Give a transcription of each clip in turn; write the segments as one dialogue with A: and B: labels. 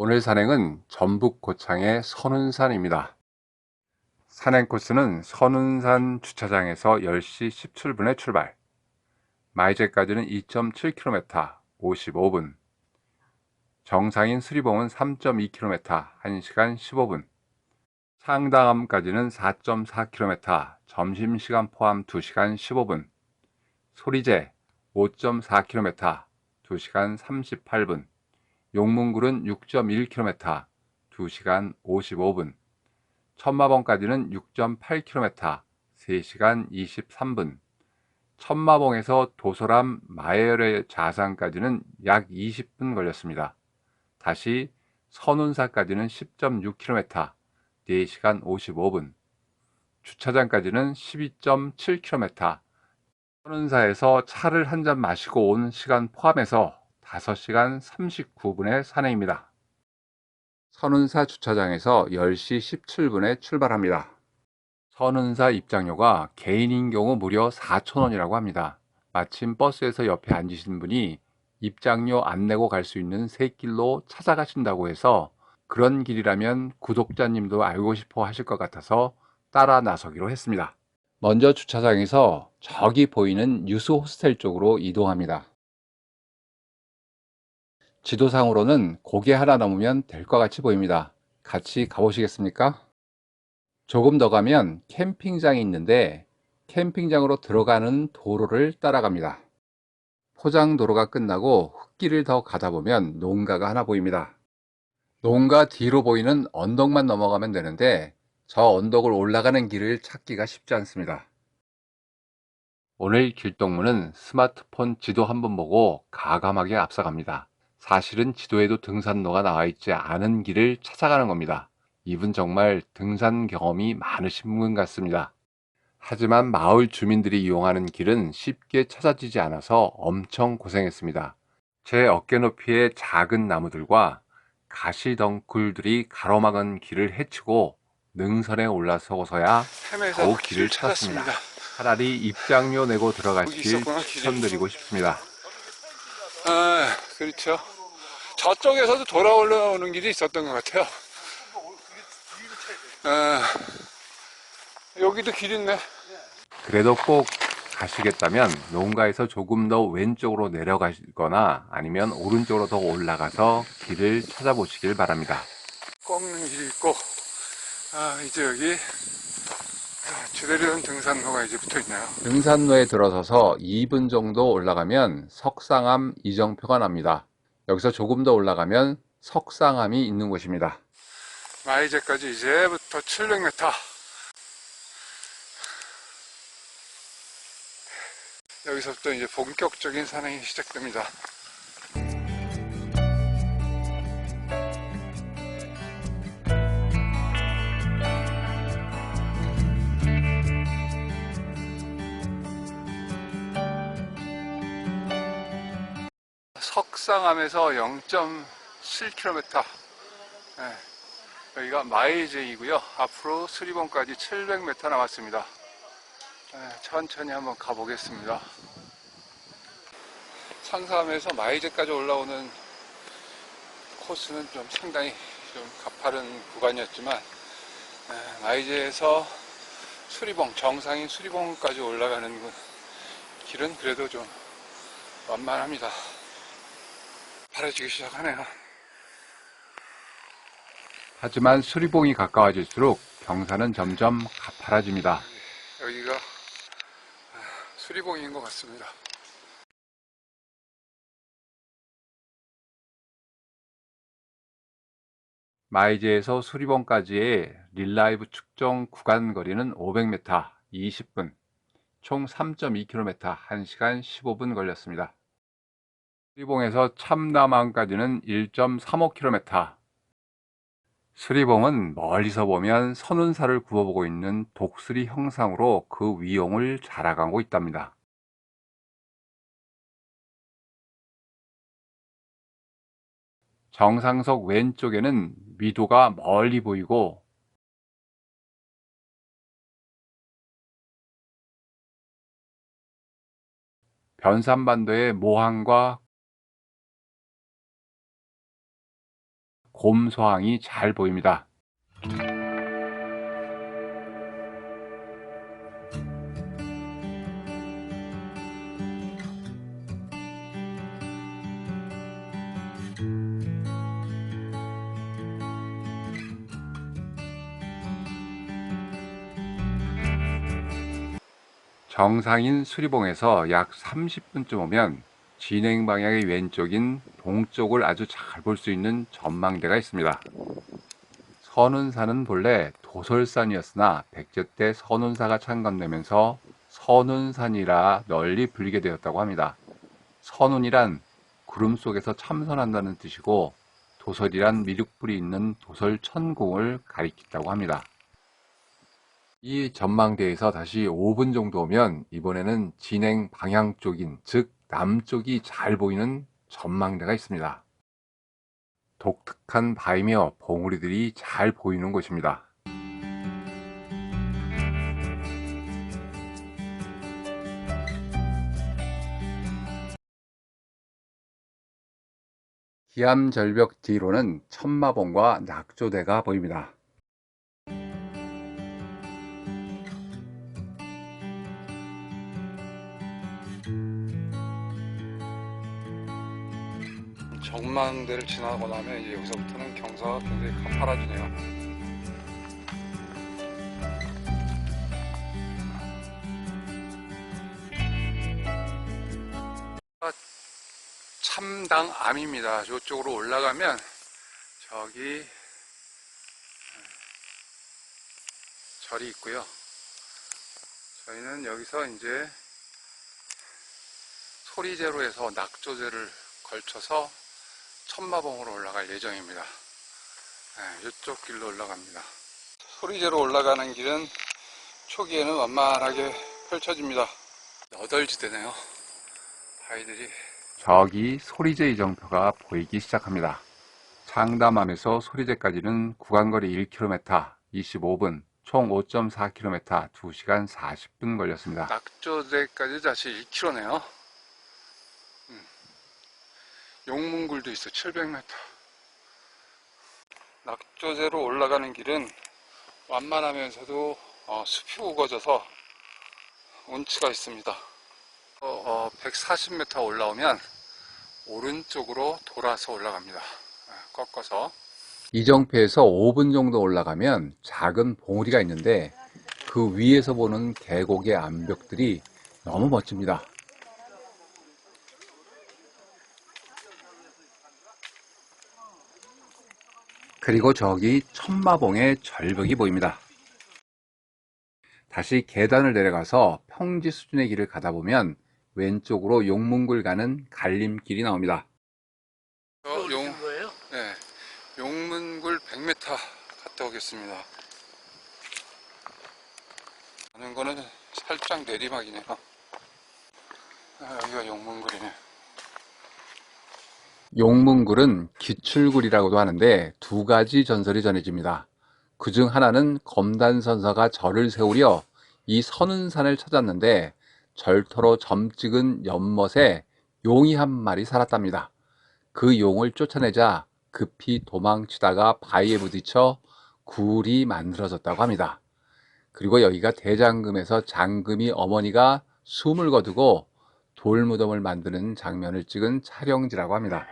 A: 오늘 산행은 전북 고창의 선운산입니다. 산행 코스는 선운산 주차장에서 10시 17분에 출발, 마이제까지는 2.7km 55분, 정상인 수리봉은 3.2km 1시간 15분, 상당암까지는 4.4km 점심시간 포함 2시간 15분, 소리제 5.4km 2시간 38분, 용문굴은 6.1km 2시간 55분, 천마봉까지는 6.8km 3시간 23분, 천마봉에서 도소람 마열의 자산까지는 약 20분 걸렸습니다. 다시 선운사까지는 10.6km 4시간 55분, 주차장까지는 12.7km, 선운사에서 차를 한 잔 마시고 온 시간 포함해서 5시간 39분의 산행입니다. 선운사 주차장에서 10시 17분에 출발합니다. 선운사 입장료가 개인인 경우 무려 4,000원이라고 합니다. 마침 버스에서 옆에 앉으신 분이 입장료 안 내고 갈 수 있는 새 길로 찾아가신다고 해서 그런 길이라면 구독자님도 알고 싶어 하실 것 같아서 따라 나서기로 했습니다. 먼저 주차장에서 저기 보이는 유수 호스텔 쪽으로 이동합니다. 지도상으로는 고개 하나 넘으면 될 것 같이 보입니다. 같이 가보시겠습니까? 조금 더 가면 캠핑장이 있는데 캠핑장으로 들어가는 도로를 따라갑니다. 포장도로가 끝나고 흙길을 더 가다 보면 농가가 하나 보입니다. 농가 뒤로 보이는 언덕만 넘어가면 되는데 저 언덕을 올라가는 길을 찾기가 쉽지 않습니다. 오늘 길동무는 스마트폰 지도 한번 보고 가감하게 앞서갑니다. 사실은 지도에도 등산로가 나와 있지 않은 길을 찾아가는 겁니다. 이분 정말 등산 경험이 많으신 분 같습니다. 하지만 마을 주민들이 이용하는 길은 쉽게 찾아지지 않아서 엄청 고생했습니다. 제 어깨 높이의 작은 나무들과 가시덩굴들이 가로막은 길을 헤치고 능선에 올라서서야 겨우 길을 찾았습니다. 차라리 입장료 내고 들어가시길 추천드리고 싶습니다.
B: 아, 그렇죠. 저쪽에서도 돌아 올라오는 길이 있었던 것 같아요. 아, 여기도 길 있네.
A: 그래도 꼭 가시겠다면 농가에서 조금 더 왼쪽으로 내려가시거나 아니면 오른쪽으로 더 올라가서 길을 찾아보시길 바랍니다.
B: 꺾는 길이 있고, 이제 여기 주대리원 등산로가 이제 붙어 있나요?
A: 등산로에 들어서서 2분 정도 올라가면 석상암 이정표가 납니다. 여기서 조금 더 올라가면 석상암이 있는 곳입니다.
B: 마이제까지 이제부터 700m. 여기서부터 이제 본격적인 산행이 시작됩니다. 석상암에서 0.7km. 네, 여기가 마이제이고요. 앞으로 수리봉까지 700m 남았습니다. 네, 천천히 한번 가보겠습니다. 상사암에서 마이제까지 올라오는 코스는 좀 상당히 좀 가파른 구간이었지만, 마이제에서 수리봉, 정상인 수리봉까지 올라가는 길은 그래도 좀 완만합니다. 파래지기 시작하네요.
A: 하지만 수리봉이 가까워질수록 경사는 점점 가파라집니다.
B: 여기가 수리봉인 것 같습니다.
A: 마이제에서 수리봉까지의 릴라이브 측정 구간 거리는 500m 20분, 총 3.2km 1시간 15분 걸렸습니다. 수리봉에서 참남항까지는 1.35km. 수리봉은 멀리서 보면 선운사를 굽어보고 있는 독수리 형상으로 그 위용을 자랑하고 있답니다. 정상석 왼쪽에는 미도가 멀리 보이고 변산반도의 모항과 곰소항이 잘 보입니다. 정상인 수리봉에서 약 30분쯤 오면 진행 방향의 왼쪽인 동쪽을 아주 잘 볼 수 있는 전망대가 있습니다. 선운산은 본래 도솔산이었으나 백제 때 선운사가 창건되면서 선운산이라 널리 불리게 되었다고 합니다. 선운이란 구름 속에서 참선한다는 뜻이고 도솔이란 미륵불이 있는 도솔천궁을 가리킨다고 합니다. 이 전망대에서 다시 5분 정도 오면 이번에는 진행 방향 쪽인, 즉 남쪽이 잘 보이는 전망대가 있습니다. 독특한 바위며 봉우리들이 잘 보이는 곳입니다. 기암절벽 뒤로는 천마봉과 낙조대가 보입니다.
B: 전망대를 지나고 나면 이제 여기서부터는 경사가 굉장히 가파라지네요. 참당암입니다. 이쪽으로 올라가면 저기 절이 있고요. 저희는 여기서 이제 소리제로에서 낙조제를 걸쳐서 천마봉으로 올라갈 예정입니다. 네, 이쪽 길로 올라갑니다. 소리제로 올라가는 길은 초기에는 완만하게 펼쳐집니다. 너덜지대네요. 바위들이.
A: 저기 소리제 이정표가 보이기 시작합니다. 창담암에서 소리제까지는 구간거리 1km 25분, 총 5.4km 2시간 40분 걸렸습니다.
B: 낙조대까지 다시 1km네요. 용문굴도 있어. 700m. 낙조제로 올라가는 길은 완만하면서도 숲이 우거져서 운치가 있습니다. 140m 올라오면 오른쪽으로 돌아서 올라갑니다. 꺾어서.
A: 이정표에서 5분 정도 올라가면 작은 봉우리가 있는데 그 위에서 보는 계곡의 암벽들이 너무 멋집니다. 그리고 저기 천마봉의 절벽이 보입니다. 다시 계단을 내려가서 평지 수준의 길을 가다 보면 왼쪽으로 용문굴 가는 갈림길이 나옵니다.
B: 네, 용문굴 100m 갔다 오겠습니다. 가는 거는 살짝 내리막이네요. 여기가 용문굴이네.
A: 용문굴은 기출굴이라고도 하는데 두 가지 전설이 전해집니다. 그중 하나는 검단선사가 절을 세우려 이 선운산을 찾았는데 절터로 점 찍은 연못에 용이 한 마리 살았답니다. 그 용을 쫓아내자 급히 도망치다가 바위에 부딪혀 굴이 만들어졌다고 합니다. 그리고 여기가 대장금에서 장금이 어머니가 숨을 거두고 돌무덤을 만드는 장면을 찍은 촬영지라고 합니다.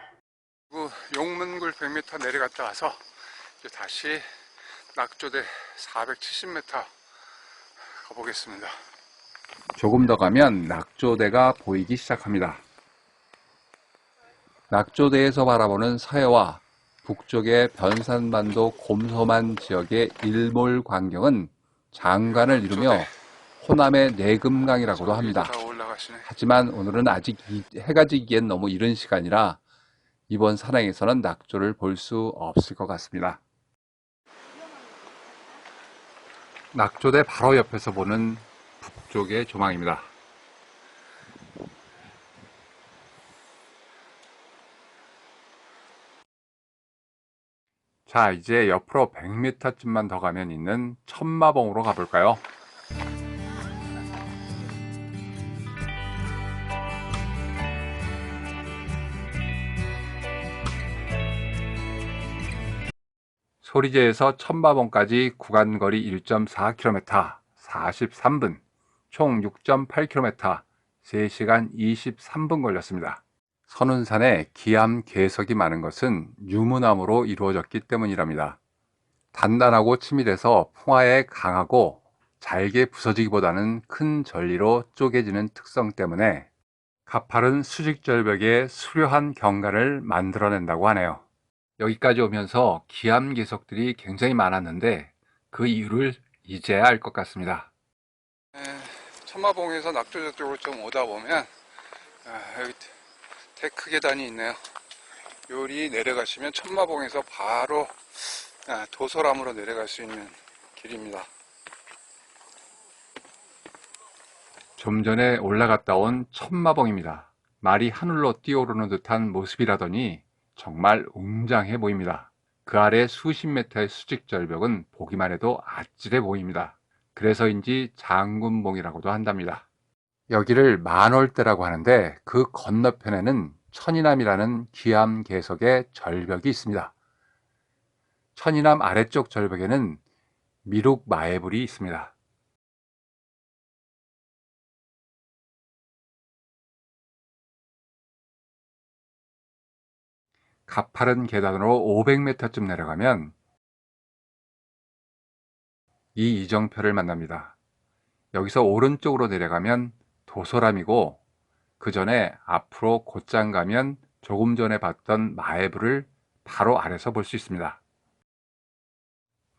B: 용문굴 100m 내려갔다 와서 이제 다시 낙조대 470m 가보겠습니다.
A: 조금 더 가면 낙조대가 보이기 시작합니다. 낙조대에서 바라보는 서해와 북쪽의 변산반도 곰소만 지역의 일몰 광경은 장관을 이루며 호남의 내금강이라고도 합니다. 하지만 오늘은 아직 해가 지기엔 너무 이른 시간이라 이번 산행에서는 낙조를 볼 수 없을 것 같습니다. 낙조대 바로 옆에서 보는 북쪽의 조망입니다. 자, 이제 옆으로 100m쯤만 더 가면 있는 천마봉으로 가볼까요? 소리제에서 천마봉까지 구간거리 1.4km, 43분, 총 6.8km, 3시간 23분 걸렸습니다. 선운산에 기암 괴석이 많은 것은 유문암으로 이루어졌기 때문이랍니다. 단단하고 치밀해서 풍화에 강하고 잘게 부서지기보다는 큰 전리로 쪼개지는 특성 때문에 가파른 수직절벽에 수려한 경관을 만들어낸다고 하네요. 여기까지 오면서 기암 괴석들이 굉장히 많았는데 그 이유를 이제야 알 것 같습니다.
B: 천마봉에서 낙조저 쪽으로 좀 오다 보면 여기 데크 계단이 있네요. 요리 내려가시면 천마봉에서 바로 도솔암으로 내려갈 수 있는 길입니다.
A: 좀 전에 올라갔다 온 천마봉입니다. 말이 하늘로 뛰어오르는 듯한 모습이라더니 정말 웅장해 보입니다. 그 아래 수십 메터의 수직절벽은 보기만 해도 아찔해 보입니다. 그래서인지 장군봉이라고도 한답니다. 여기를 만월대라고 하는데 그 건너편에는 천이남이라는 기암 괴석의 절벽이 있습니다. 천이남 아래쪽 절벽에는 미륵 마애불이 있습니다. 가파른 계단으로 500m쯤 내려가면 이 이정표를 만납니다. 여기서 오른쪽으로 내려가면 도솔암이고 그 전에 앞으로 곧장 가면 조금 전에 봤던 마애불을 바로 아래서 볼 수 있습니다.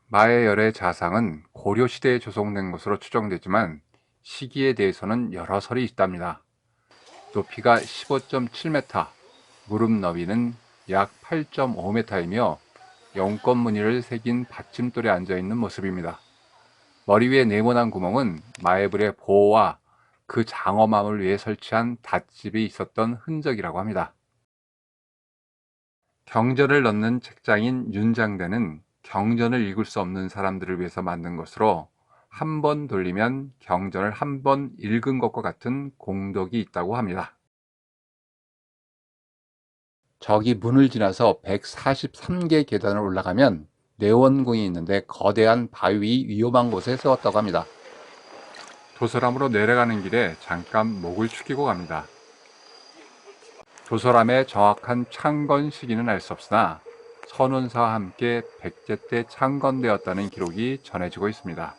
A: 마애열의 자상은 고려시대에 조성된 것으로 추정되지만 시기에 대해서는 여러 설이 있답니다. 높이가 15.7m, 무릎 너비는 약 8.5m이며 용꽃 무늬를 새긴 받침돌에 앉아있는 모습입니다. 머리 위에 네모난 구멍은 마애불의 보호와 그 장엄함을 위해 설치한 닷집이 있었던 흔적이라고 합니다. 경전을 넣는 책장인 윤장대는 경전을 읽을 수 없는 사람들을 위해서 만든 것으로 한 번 돌리면 경전을 한 번 읽은 것과 같은 공덕이 있다고 합니다. 저기 문을 지나서 143개 계단을 올라가면 내원궁이 있는데 거대한 바위 위험한 곳에 세웠다고 합니다. 도솔암으로 내려가는 길에 잠깐 목을 축이고 갑니다. 도솔암의 정확한 창건 시기는 알 수 없으나 선운사와 함께 백제 때 창건되었다는 기록이 전해지고 있습니다.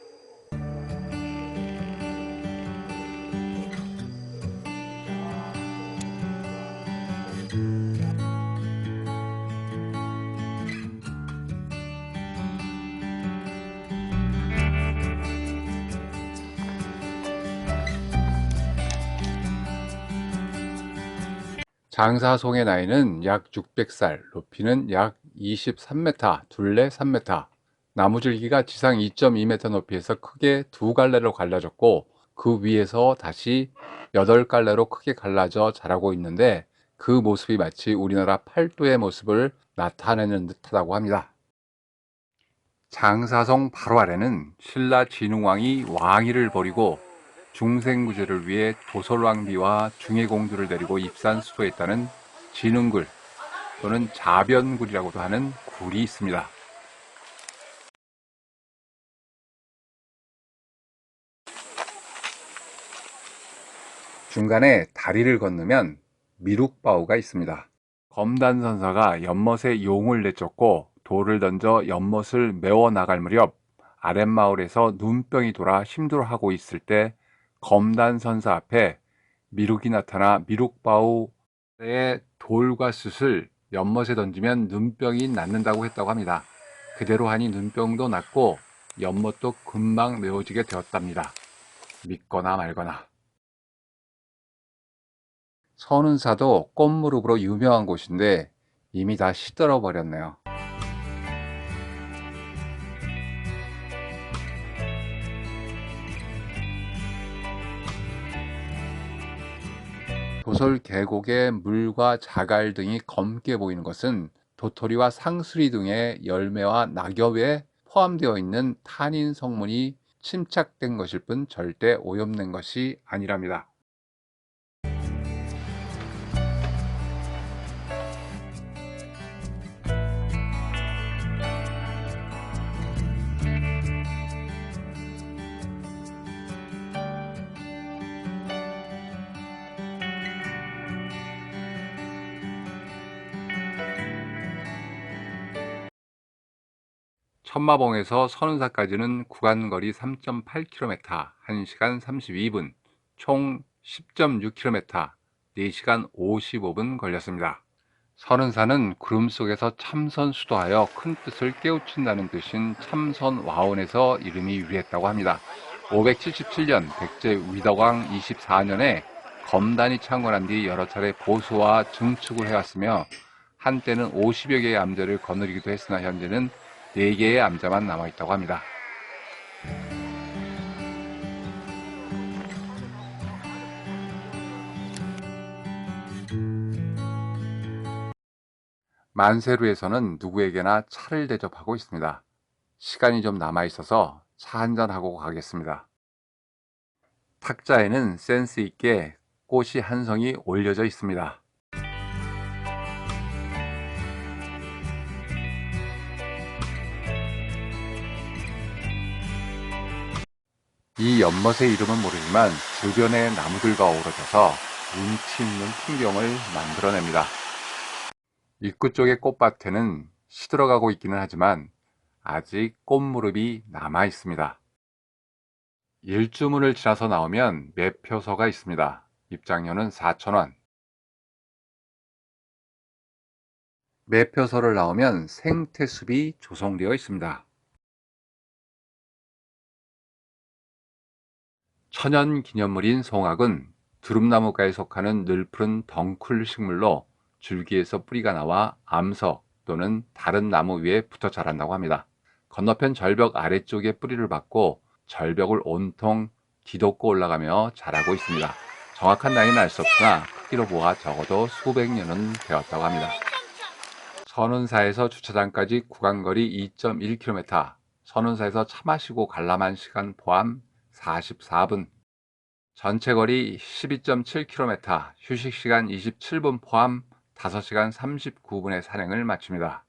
A: 장사송의 나이는 약 600살, 높이는 약 23m, 둘레 3m, 나무줄기가 지상 2.2m 높이에서 크게 두 갈래로 갈라졌고 그 위에서 다시 8갈래로 크게 갈라져 자라고 있는데 그 모습이 마치 우리나라 팔도의 모습을 나타내는 듯하다고 합니다. 장사송 바로 아래는 신라 진흥왕이 왕위를 버리고 중생구제를 위해 도솔왕비와 중해공주를 데리고 입산수도했다는 진흥굴 또는 자변굴이라고도 하는 굴이 있습니다. 중간에 다리를 건너면 미륵바우가 있습니다. 검단선사가 연못에 용을 내쫓고 돌을 던져 연못을 메워 나갈 무렵 아랫마을에서 눈병이 돌아 힘들어하고 있을 때 검단선사 앞에 미륵이 나타나 미륵바우의 돌과 숯을 연못에 던지면 눈병이 낫는다고 했다고 합니다. 그대로 하니 눈병도 낫고 연못도 금방 메워지게 되었답니다. 믿거나 말거나. 선운사도 꽃무릎으로 유명한 곳인데 이미 다 시들어 버렸네요. 도솔 계곡의 물과 자갈 등이 검게 보이는 것은 도토리와 상수리 등의 열매와 낙엽에 포함되어 있는 탄닌 성분이 침착된 것일 뿐 절대 오염된 것이 아니랍니다. 천마봉에서 선운사까지는 구간거리 3.8km, 1시간 32분, 총 10.6km, 4시간 55분 걸렸습니다. 선운사는 구름 속에서 참선 수도하여 큰 뜻을 깨우친다는 뜻인 참선와원에서 이름이 유래했다고 합니다. 577년 백제 위덕왕 24년에 검단이 창건한 뒤 여러 차례 보수와 증축을 해왔으며 한때는 50여 개의 암자를 거느리기도 했으나 현재는 4개의 암자만 남아있다고 합니다. 만세루에서는 누구에게나 차를 대접하고 있습니다. 시간이 좀 남아있어서 차 한잔하고 가겠습니다. 탁자에는 센스 있게 꽃이 한 송이 올려져 있습니다. 이 연못의 이름은 모르지만 주변의 나무들과 어우러져서 운치 있는 풍경을 만들어냅니다. 입구 쪽의 꽃밭에는 시들어가고 있기는 하지만 아직 꽃무렵이 남아 있습니다. 일주문을 지나서 나오면 매표소가 있습니다. 입장료는 4,000원. 매표소를 나오면 생태숲이 조성되어 있습니다. 천연기념물인 송악은 두릅나무가에 속하는 늘푸른 덩쿨 식물로 줄기에서 뿌리가 나와 암석 또는 다른 나무 위에 붙어 자란다고 합니다. 건너편 절벽 아래쪽에 뿌리를 받고 절벽을 온통 뒤덮고 올라가며 자라고 있습니다. 정확한 나이는 알 수 없으나 크기로 보아 적어도 수백 년은 되었다고 합니다. 선운사에서 주차장까지 구간거리 2.1km, 선운사에서 차 마시고 관람한 시간 포함 44분, 전체 거리 12.7km, 휴식시간 27분 포함 5시간 39분의 산행을 마칩니다.